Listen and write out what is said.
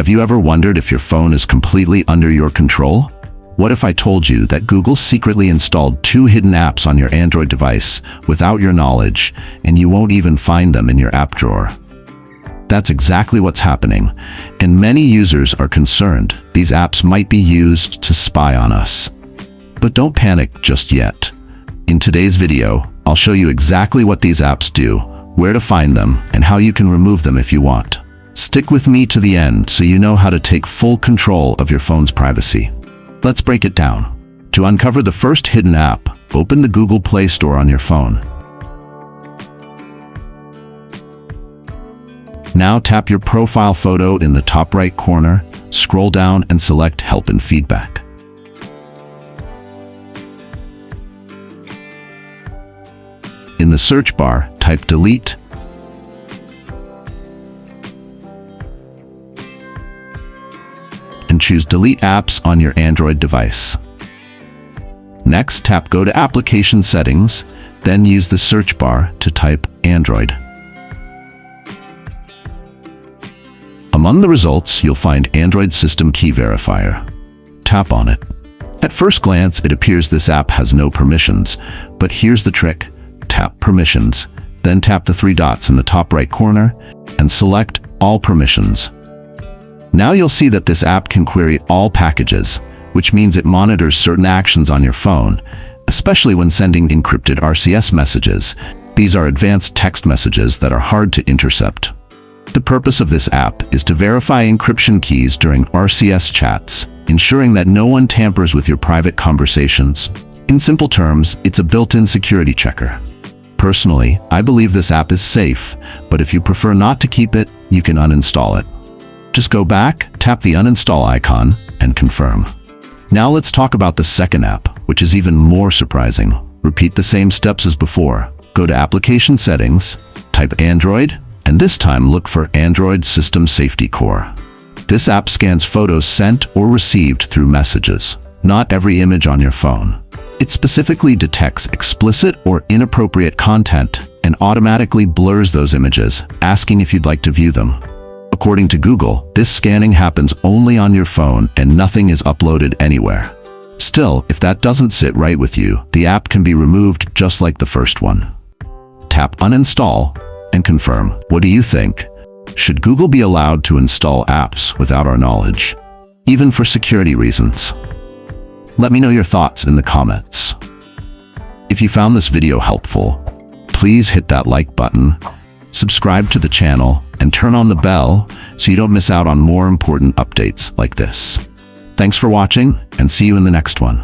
Have you ever wondered if your phone is completely under your control? What if I told you that Google secretly installed 2 hidden apps on your Android device without your knowledge, and you won't even find them in your app drawer? That's exactly what's happening, and many users are concerned these apps might be used to spy on us. But don't panic just yet. In today's video, I'll show you exactly what these apps do, where to find them, and how you can remove them if you want. Stick with me to the end so you know how to take full control of your phone's privacy. Let's break it down. To uncover the first hidden app, open the Google Play Store on your phone. Now tap your profile photo in the top right corner, scroll down and select Help and Feedback. In the search bar, type Delete, and choose Delete Apps on your Android device. Next, tap Go to Application Settings, then use the search bar to type Android. Among the results, you'll find Android System Key Verifier. Tap on it. At first glance, it appears this app has no permissions, but here's the trick. Tap Permissions, then tap the 3 dots in the top right corner and select All Permissions. Now you'll see that this app can query all packages, which means it monitors certain actions on your phone, especially when sending encrypted RCS messages. These are advanced text messages that are hard to intercept. The purpose of this app is to verify encryption keys during RCS chats, ensuring that no one tampers with your private conversations. In simple terms, it's a built-in security checker. Personally, I believe this app is safe, but if you prefer not to keep it, you can uninstall it. Just go back, tap the uninstall icon, and confirm. Now let's talk about the second app, which is even more surprising. Repeat the same steps as before. Go to Application Settings, type Android, and this time look for Android System Safety Core. This app scans photos sent or received through messages, not every image on your phone. It specifically detects explicit or inappropriate content and automatically blurs those images, asking if you'd like to view them. According to Google, this scanning happens only on your phone and nothing is uploaded anywhere. Still, if that doesn't sit right with you, the app can be removed just like the first one. Tap Uninstall and confirm. What do you think? Should Google be allowed to install apps without our knowledge, even for security reasons? Let me know your thoughts in the comments. If you found this video helpful, please hit that like button, subscribe to the channel, and turn on the bell so you don't miss out on more important updates like this. Thanks for watching, and see you in the next one.